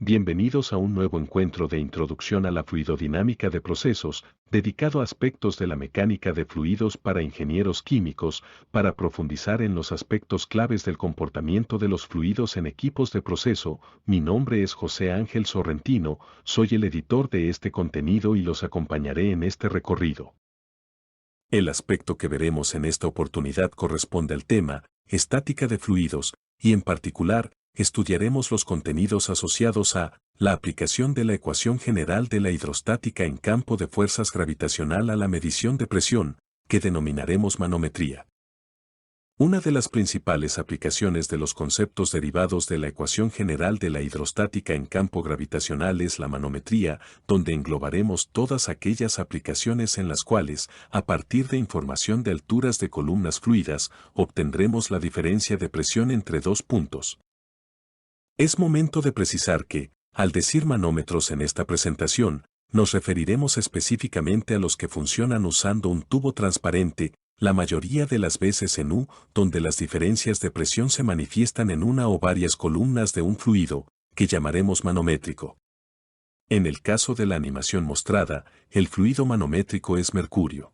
Bienvenidos a un nuevo encuentro de introducción a la fluidodinámica de procesos, dedicado a aspectos de la mecánica de fluidos para ingenieros químicos, para profundizar en los aspectos claves del comportamiento de los fluidos en equipos de proceso. Mi nombre es José Ángel Sorrentino, soy el editor de este contenido y los acompañaré en este recorrido. El aspecto que veremos en esta oportunidad corresponde al tema, estática de fluidos, y en particular, estudiaremos los contenidos asociados a la aplicación de la ecuación general de la hidrostática en campo de fuerzas gravitacional a la medición de presión, que denominaremos manometría. Una de las principales aplicaciones de los conceptos derivados de la ecuación general de la hidrostática en campo gravitacional es la manometría, donde englobaremos todas aquellas aplicaciones en las cuales, a partir de información de alturas de columnas fluidas, obtendremos la diferencia de presión entre dos puntos. Es momento de precisar que, al decir manómetros en esta presentación, nos referiremos específicamente a los que funcionan usando un tubo transparente, la mayoría de las veces en U, donde las diferencias de presión se manifiestan en una o varias columnas de un fluido, que llamaremos manométrico. En el caso de la animación mostrada, el fluido manométrico es mercurio.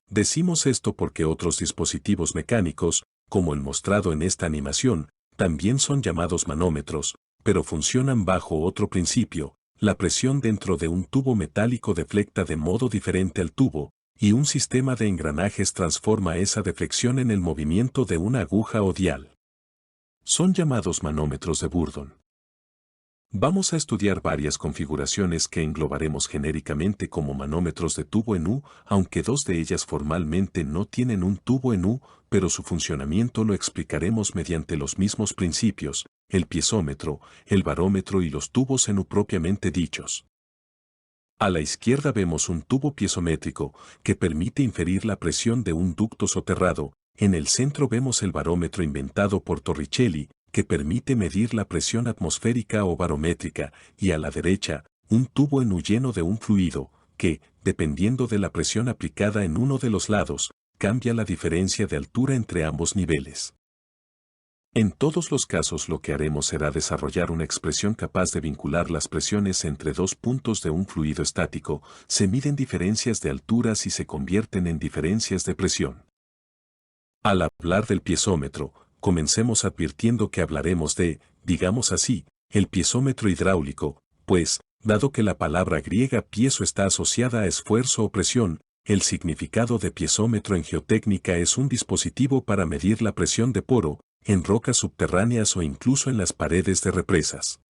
Decimos esto porque otros dispositivos mecánicos, como el mostrado en esta animación, también son llamados manómetros, pero funcionan bajo otro principio. La presión dentro de un tubo metálico deflecta de modo diferente al tubo, y un sistema de engranajes transforma esa deflexión en el movimiento de una aguja o dial. Son llamados manómetros de Bourdon. Vamos a estudiar varias configuraciones que englobaremos genéricamente como manómetros de tubo en U, aunque dos de ellas formalmente no tienen un tubo en U, pero su funcionamiento lo explicaremos mediante los mismos principios, el piezómetro, el barómetro y los tubos en U propiamente dichos. A la izquierda vemos un tubo piezométrico que permite inferir la presión de un ducto soterrado. En el centro vemos el barómetro inventado por Torricelli, que permite medir la presión atmosférica o barométrica, y a la derecha, un tubo en U lleno de un fluido, que, dependiendo de la presión aplicada en uno de los lados, cambia la diferencia de altura entre ambos niveles. En todos los casos lo que haremos será desarrollar una expresión capaz de vincular las presiones entre dos puntos de un fluido estático, se miden diferencias de alturas y se convierten en diferencias de presión. Al hablar del piezómetro, comencemos advirtiendo que hablaremos de, digamos así, el piezómetro hidráulico, pues, dado que la palabra griega piezo está asociada a esfuerzo o presión, el significado de piezómetro en geotécnica es un dispositivo para medir la presión de poro, en rocas subterráneas o incluso en las paredes de represas.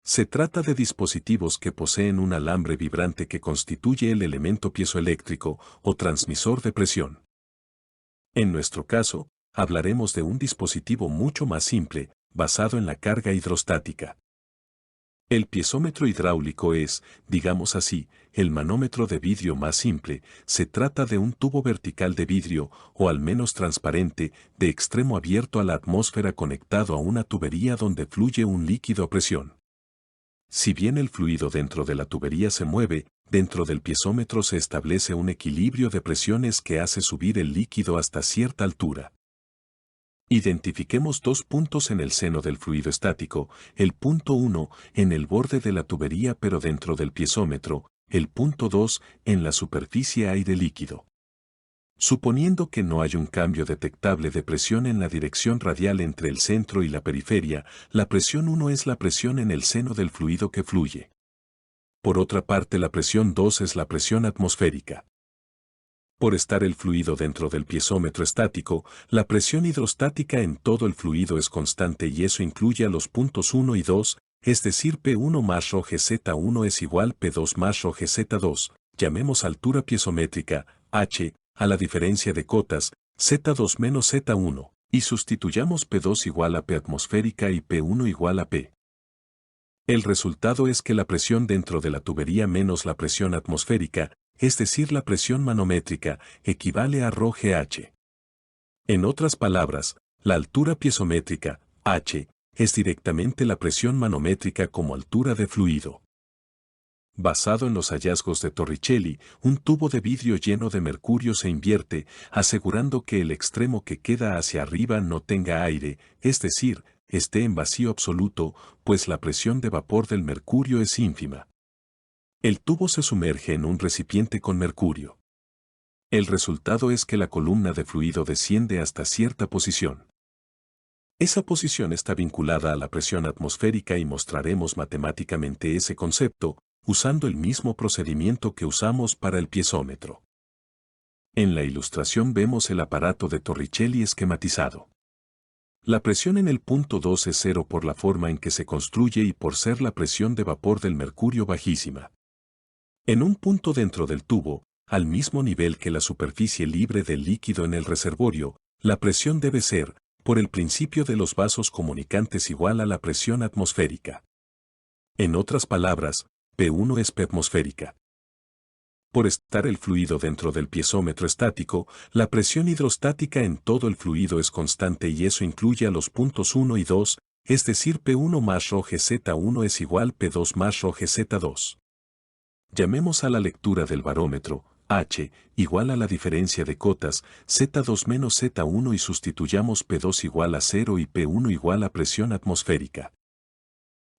Se trata de dispositivos que poseen un alambre vibrante que constituye el elemento piezoeléctrico o transmisor de presión. En nuestro caso, hablaremos de un dispositivo mucho más simple, basado en la carga hidrostática. El piezómetro hidráulico es, digamos así, el manómetro de vidrio más simple. Se trata de un tubo vertical de vidrio, o al menos transparente, de extremo abierto a la atmósfera conectado a una tubería donde fluye un líquido a presión. Si bien el fluido dentro de la tubería se mueve, dentro del piezómetro se establece un equilibrio de presiones que hace subir el líquido hasta cierta altura. Identifiquemos dos puntos en el seno del fluido estático, el punto 1 en el borde de la tubería pero dentro del piezómetro, el punto 2 en la superficie aire líquido. Suponiendo que no hay un cambio detectable de presión en la dirección radial entre el centro y la periferia, la presión 1 es la presión en el seno del fluido que fluye. Por otra parte, la presión 2 es la presión atmosférica. Por estar el fluido dentro del piezómetro estático, la presión hidrostática en todo el fluido es constante y eso incluye a los puntos 1 y 2, es decir P1 más ρgz1 es igual P2 más ρgz2, llamemos altura piezométrica, H, a la diferencia de cotas, Z2 menos Z1, y sustituyamos P2 igual a P atmosférica y P1 igual a P. El resultado es que la presión dentro de la tubería menos la presión atmosférica, es decir la presión manométrica, equivale a ρgh. En otras palabras, la altura piezométrica, H, es directamente la presión manométrica como altura de fluido. Basado en los hallazgos de Torricelli, un tubo de vidrio lleno de mercurio se invierte, asegurando que el extremo que queda hacia arriba no tenga aire, es decir, esté en vacío absoluto, pues la presión de vapor del mercurio es ínfima. El tubo se sumerge en un recipiente con mercurio. El resultado es que la columna de fluido desciende hasta cierta posición. Esa posición está vinculada a la presión atmosférica y mostraremos matemáticamente ese concepto, usando el mismo procedimiento que usamos para el piezómetro. En la ilustración vemos el aparato de Torricelli esquematizado. La presión en el punto 2 es cero por la forma en que se construye y por ser la presión de vapor del mercurio bajísima. En un punto dentro del tubo, al mismo nivel que la superficie libre del líquido en el reservorio, la presión debe ser, por el principio de los vasos comunicantes, igual a la presión atmosférica. En otras palabras, P1 es P atmosférica. Por estar el fluido dentro del piezómetro estático, la presión hidrostática en todo el fluido es constante y eso incluye a los puntos 1 y 2, es decir, P1 más ρGZ1 es igual P2 más ρGZ2. Llamemos a la lectura del barómetro, H, igual a la diferencia de cotas, Z2 menos Z1 y sustituyamos P2 igual a 0 y P1 igual a presión atmosférica.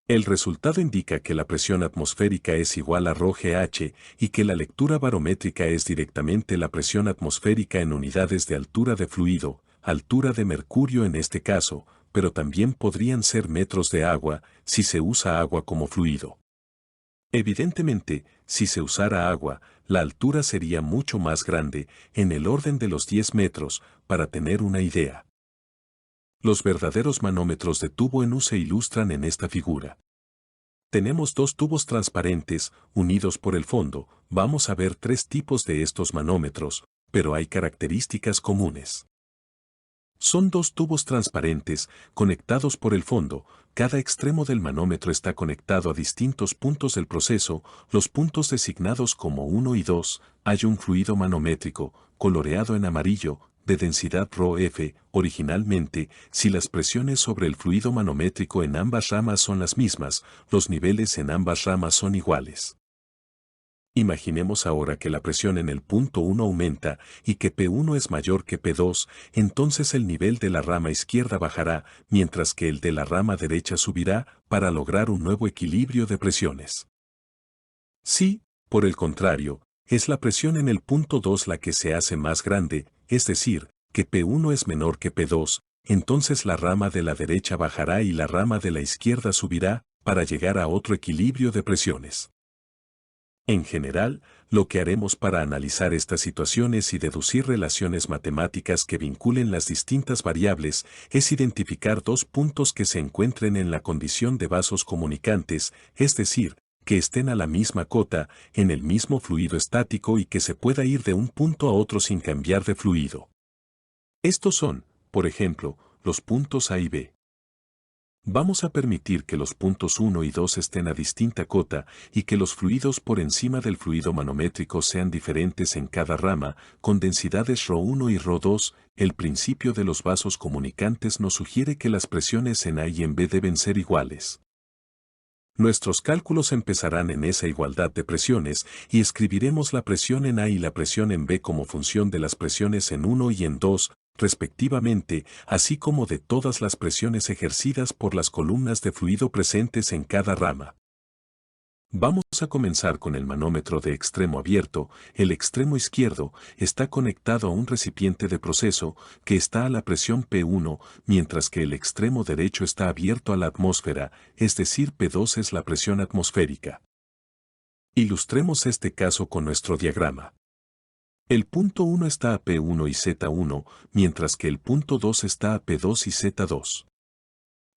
El resultado indica que la presión atmosférica es igual a ρgH y que la lectura barométrica es directamente la presión atmosférica en unidades de altura de fluido, altura de mercurio en este caso, pero también podrían ser metros de agua si se usa agua como fluido. Evidentemente, si se usara agua, la altura sería mucho más grande, en el orden de los 10 metros, para tener una idea. Los verdaderos manómetros de tubo en U se ilustran en esta figura. Tenemos dos tubos transparentes, unidos por el fondo. Vamos a ver tres tipos de estos manómetros, pero hay características comunes. Son dos tubos transparentes, conectados por el fondo. Cada extremo del manómetro está conectado a distintos puntos del proceso, los puntos designados como 1 y 2. Hay un fluido manométrico, coloreado en amarillo, de densidad ρF. Originalmente, si las presiones sobre el fluido manométrico en ambas ramas son las mismas, los niveles en ambas ramas son iguales. Imaginemos ahora que la presión en el punto 1 aumenta y que P1 es mayor que P2, entonces el nivel de la rama izquierda bajará, mientras que el de la rama derecha subirá, para lograr un nuevo equilibrio de presiones. Si, por el contrario, es la presión en el punto 2 la que se hace más grande, es decir, que P1 es menor que P2, entonces la rama de la derecha bajará y la rama de la izquierda subirá, para llegar a otro equilibrio de presiones. En general, lo que haremos para analizar estas situaciones y deducir relaciones matemáticas que vinculen las distintas variables es identificar dos puntos que se encuentren en la condición de vasos comunicantes, es decir, que estén a la misma cota, en el mismo fluido estático y que se pueda ir de un punto a otro sin cambiar de fluido. Estos son, por ejemplo, los puntos A y B. Vamos a permitir que los puntos 1 y 2 estén a distinta cota y que los fluidos por encima del fluido manométrico sean diferentes en cada rama, con densidades ρ1 y ρ2. El principio de los vasos comunicantes nos sugiere que las presiones en A y en B deben ser iguales. Nuestros cálculos empezarán en esa igualdad de presiones y escribiremos la presión en A y la presión en B como función de las presiones en 1 y en 2, respectivamente, así como de todas las presiones ejercidas por las columnas de fluido presentes en cada rama. Vamos a comenzar con el manómetro de extremo abierto. El extremo izquierdo está conectado a un recipiente de proceso que está a la presión P1, mientras que el extremo derecho está abierto a la atmósfera, es decir, P2 es la presión atmosférica. Ilustremos este caso con nuestro diagrama. El punto 1 está a P1 y Z1, mientras que el punto 2 está a P2 y Z2.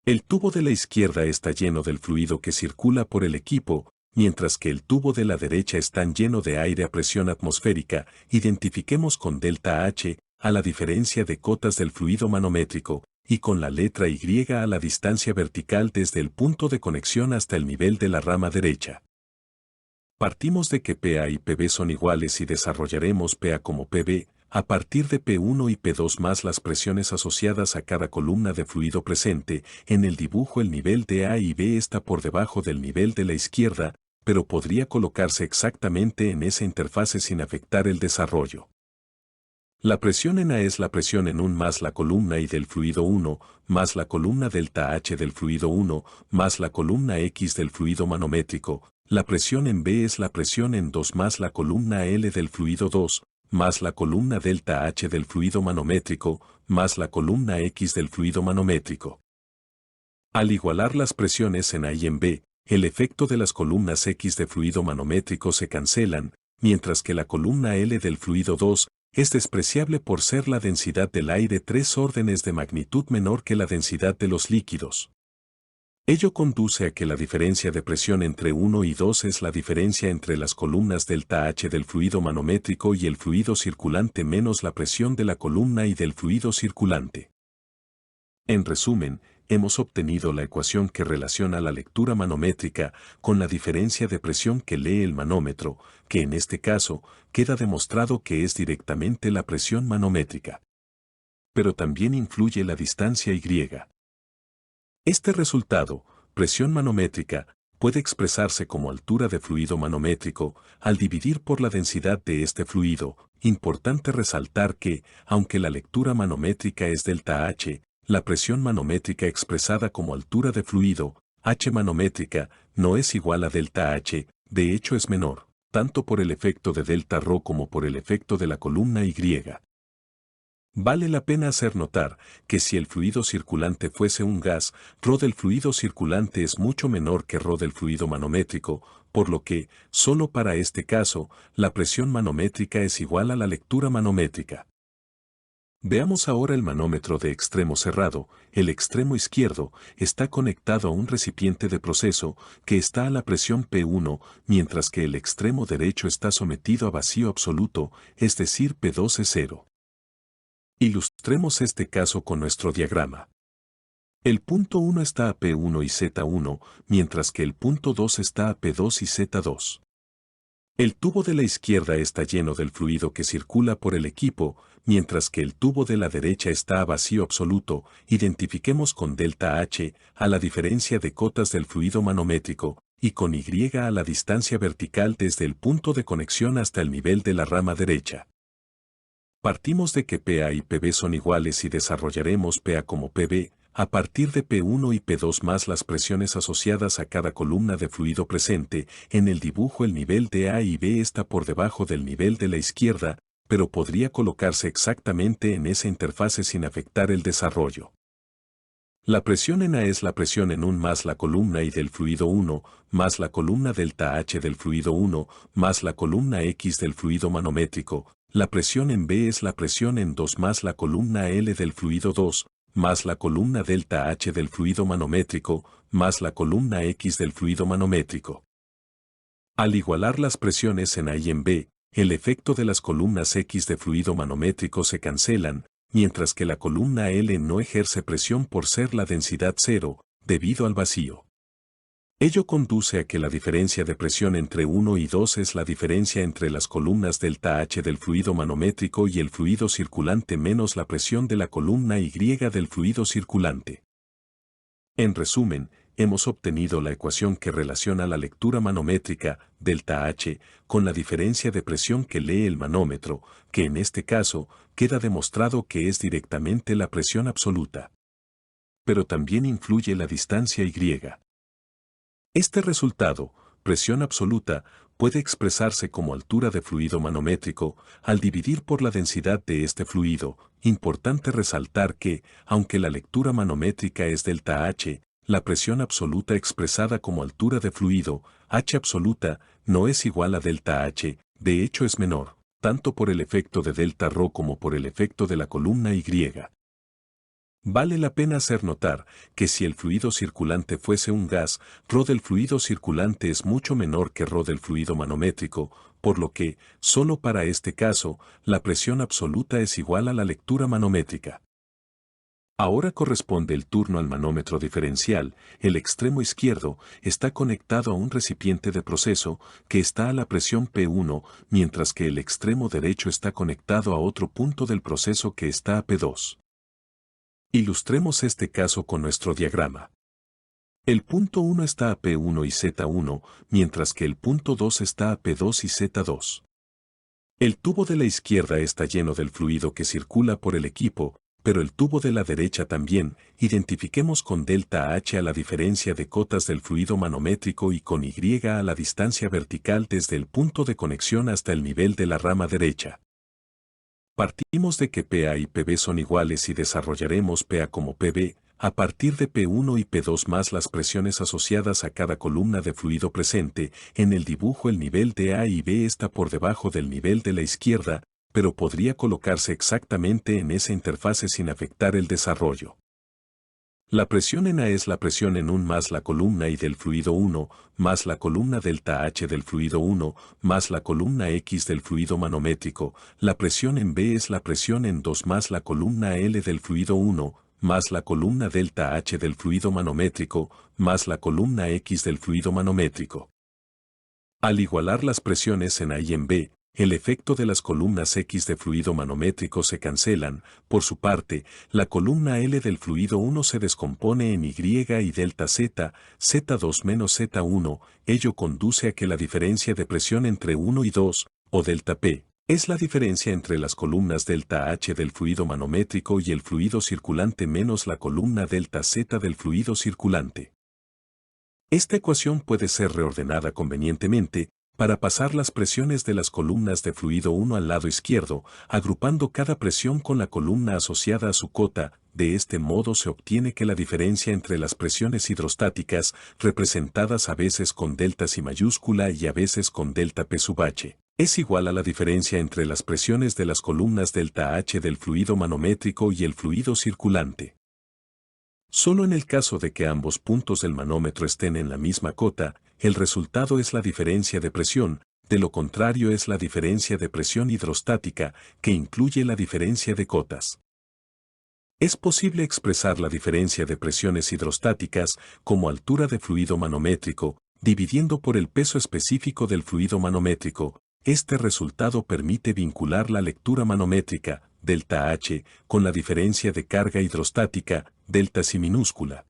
El tubo de la izquierda está lleno del fluido que circula por el equipo, mientras que el tubo de la derecha está lleno de aire a presión atmosférica. Identifiquemos con delta H a la diferencia de cotas del fluido manométrico, y con la letra Y a la distancia vertical desde el punto de conexión hasta el nivel de la rama derecha. Partimos de que PA y PB son iguales y desarrollaremos PA como PB, a partir de P1 y P2 más las presiones asociadas a cada columna de fluido presente. En el dibujo el nivel de A y B está por debajo del nivel de la izquierda, pero podría colocarse exactamente en esa interfase sin afectar el desarrollo. La presión en A es la presión en un más la columna I del fluido 1, más la columna delta H del fluido 1, más la columna X del fluido manométrico. La presión en B es la presión en 2 más la columna L del fluido 2, más la columna delta H del fluido manométrico, más la columna X del fluido manométrico. Al igualar las presiones en A y en B, el efecto de las columnas X de fluido manométrico se cancelan, mientras que la columna L del fluido 2 es despreciable por ser la densidad del aire 3 órdenes de magnitud menor que la densidad de los líquidos. Ello conduce a que la diferencia de presión entre 1 y 2 es la diferencia entre las columnas delta H del fluido manométrico y el fluido circulante menos la presión de la columna y del fluido circulante. En resumen, hemos obtenido la ecuación que relaciona la lectura manométrica con la diferencia de presión que lee el manómetro, que en este caso queda demostrado que es directamente la presión manométrica. Pero también influye la distancia Y. Este resultado, presión manométrica, puede expresarse como altura de fluido manométrico al dividir por la densidad de este fluido. Importante resaltar que, aunque la lectura manométrica es delta H, la presión manométrica expresada como altura de fluido, H manométrica, no es igual a delta H, de hecho es menor, tanto por el efecto de delta ρ como por el efecto de la columna Y. Vale la pena hacer notar que si el fluido circulante fuese un gas, ρ del fluido circulante es mucho menor que ρ del fluido manométrico, por lo que, solo para este caso, la presión manométrica es igual a la lectura manométrica. Veamos ahora el manómetro de extremo cerrado. El extremo izquierdo está conectado a un recipiente de proceso que está a la presión P1, mientras que el extremo derecho está sometido a vacío absoluto, es decir, P2 es cero. Ilustremos este caso con nuestro diagrama. El punto 1 está a P1 y Z1, mientras que el punto 2 está a P2 y Z2. El tubo de la izquierda está lleno del fluido que circula por el equipo, mientras que el tubo de la derecha está a vacío absoluto. Identifiquemos con delta H a la diferencia de cotas del fluido manométrico y con Y a la distancia vertical desde el punto de conexión hasta el nivel de la rama derecha. Partimos de que PA y PB son iguales y desarrollaremos PA como PB, a partir de P1 y P2 más las presiones asociadas a cada columna de fluido presente. En el dibujo el nivel de A y B está por debajo del nivel de la izquierda, pero podría colocarse exactamente en esa interfase sin afectar el desarrollo. La presión en A es la presión en un más la columna I del fluido 1, más la columna delta H del fluido 1, más la columna X del fluido manométrico. La presión en B es la presión en 2 más la columna L del fluido 2, más la columna delta H del fluido manométrico, más la columna X del fluido manométrico. Al igualar las presiones en A y en B, el efecto de las columnas X de fluido manométrico se cancelan, mientras que la columna L no ejerce presión por ser la densidad cero, debido al vacío. Ello conduce a que la diferencia de presión entre 1 y 2 es la diferencia entre las columnas delta H del fluido manométrico y el fluido circulante menos la presión de la columna Y del fluido circulante. En resumen, hemos obtenido la ecuación que relaciona la lectura manométrica, delta H, con la diferencia de presión que lee el manómetro, que en este caso queda demostrado que es directamente la presión absoluta. Pero también influye la distancia Y. Este resultado, presión absoluta, puede expresarse como altura de fluido manométrico al dividir por la densidad de este fluido. Importante resaltar que, aunque la lectura manométrica es delta H, la presión absoluta expresada como altura de fluido, H absoluta, no es igual a delta H, de hecho es menor, tanto por el efecto de delta ρ como por el efecto de la columna Y. Vale la pena hacer notar que si el fluido circulante fuese un gas, ρ del fluido circulante es mucho menor que ρ del fluido manométrico, por lo que, solo para este caso, la presión absoluta es igual a la lectura manométrica. Ahora corresponde el turno al manómetro diferencial. El extremo izquierdo está conectado a un recipiente de proceso que está a la presión P1, mientras que el extremo derecho está conectado a otro punto del proceso que está a P2. Ilustremos este caso con nuestro diagrama. El punto 1 está a P1 y Z1, mientras que el punto 2 está a P2 y Z2. El tubo de la izquierda está lleno del fluido que circula por el equipo, pero el tubo de la derecha también. Identifiquemos con delta H a la diferencia de cotas del fluido manométrico y con Y a la distancia vertical desde el punto de conexión hasta el nivel de la rama derecha. Partimos de que PA y PB son iguales y desarrollaremos PA como PB, a partir de P1 y P2 más las presiones asociadas a cada columna de fluido presente. En el dibujo el nivel de A y B está por debajo del nivel de la izquierda, pero podría colocarse exactamente en esa interfase sin afectar el desarrollo. La presión en A es la presión en 1 más la columna I del fluido 1, más la columna delta H del fluido 1, más la columna X del fluido manométrico. La presión en B es la presión en 2 más la columna L del fluido 1, más la columna delta H del fluido manométrico, más la columna X del fluido manométrico. Al igualar las presiones en A y en B, el efecto de las columnas X de fluido manométrico se cancelan. Por su parte, la columna L del fluido 1 se descompone en Y y delta Z, Z2 menos Z1, ello conduce a que la diferencia de presión entre 1 y 2, o delta P, es la diferencia entre las columnas delta H del fluido manométrico y el fluido circulante menos la columna delta Z del fluido circulante. Esta ecuación puede ser reordenada convenientemente para pasar las presiones de las columnas de fluido 1 al lado izquierdo, agrupando cada presión con la columna asociada a su cota. De este modo se obtiene que la diferencia entre las presiones hidrostáticas, representadas a veces con delta C mayúscula y a veces con delta P sub H, es igual a la diferencia entre las presiones de las columnas delta H del fluido manométrico y el fluido circulante. Solo en el caso de que ambos puntos del manómetro estén en la misma cota, el resultado es la diferencia de presión, de lo contrario es la diferencia de presión hidrostática, que incluye la diferencia de cotas. Es posible expresar la diferencia de presiones hidrostáticas como altura de fluido manométrico, dividiendo por el peso específico del fluido manométrico. Este resultado permite vincular la lectura manométrica, delta H, con la diferencia de carga hidrostática, delta C minúscula.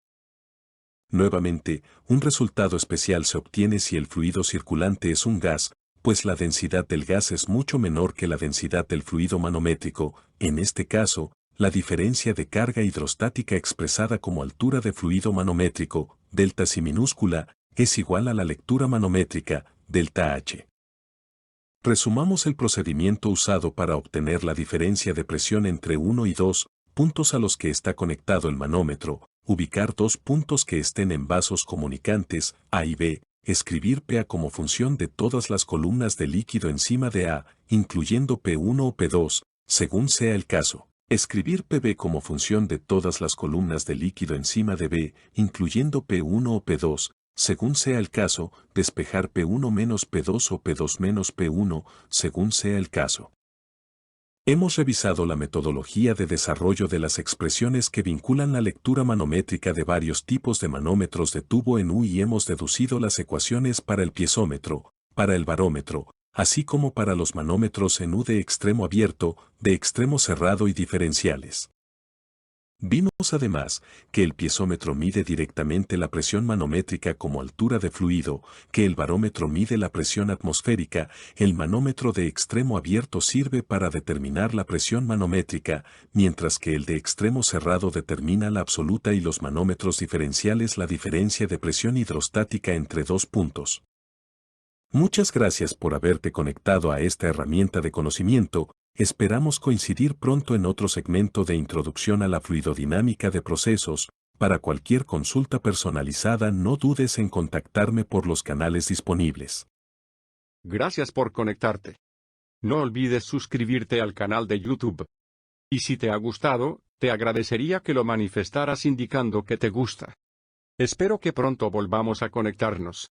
Nuevamente, un resultado especial se obtiene si el fluido circulante es un gas, pues la densidad del gas es mucho menor que la densidad del fluido manométrico. En este caso, la diferencia de carga hidrostática expresada como altura de fluido manométrico, delta C minúscula, es igual a la lectura manométrica, delta H. Resumamos el procedimiento usado para obtener la diferencia de presión entre 1 y 2 puntos a los que está conectado el manómetro, ubicar 2 puntos que estén en vasos comunicantes, A y B, escribir PA como función de todas las columnas de líquido encima de A, incluyendo P1 o P2, según sea el caso. Escribir PB como función de todas las columnas de líquido encima de B, incluyendo P1 o P2, según sea el caso, despejar P1 menos P2 o P2 menos P1, según sea el caso. Hemos revisado la metodología de desarrollo de las expresiones que vinculan la lectura manométrica de varios tipos de manómetros de tubo en U y hemos deducido las ecuaciones para el piezómetro, para el barómetro, así como para los manómetros en U de extremo abierto, de extremo cerrado y diferenciales. Vimos además que el piezómetro mide directamente la presión manométrica como altura de fluido, que el barómetro mide la presión atmosférica, el manómetro de extremo abierto sirve para determinar la presión manométrica, mientras que el de extremo cerrado determina la absoluta y los manómetros diferenciales la diferencia de presión hidrostática entre 2 puntos. Muchas gracias por haberte conectado a esta herramienta de conocimiento. Esperamos coincidir pronto en otro segmento de Introducción a la Fluidodinámica de Procesos. Para cualquier consulta personalizada no dudes en contactarme por los canales disponibles. Gracias por conectarte. No olvides suscribirte al canal de YouTube. Y si te ha gustado, te agradecería que lo manifestaras indicando que te gusta. Espero que pronto volvamos a conectarnos.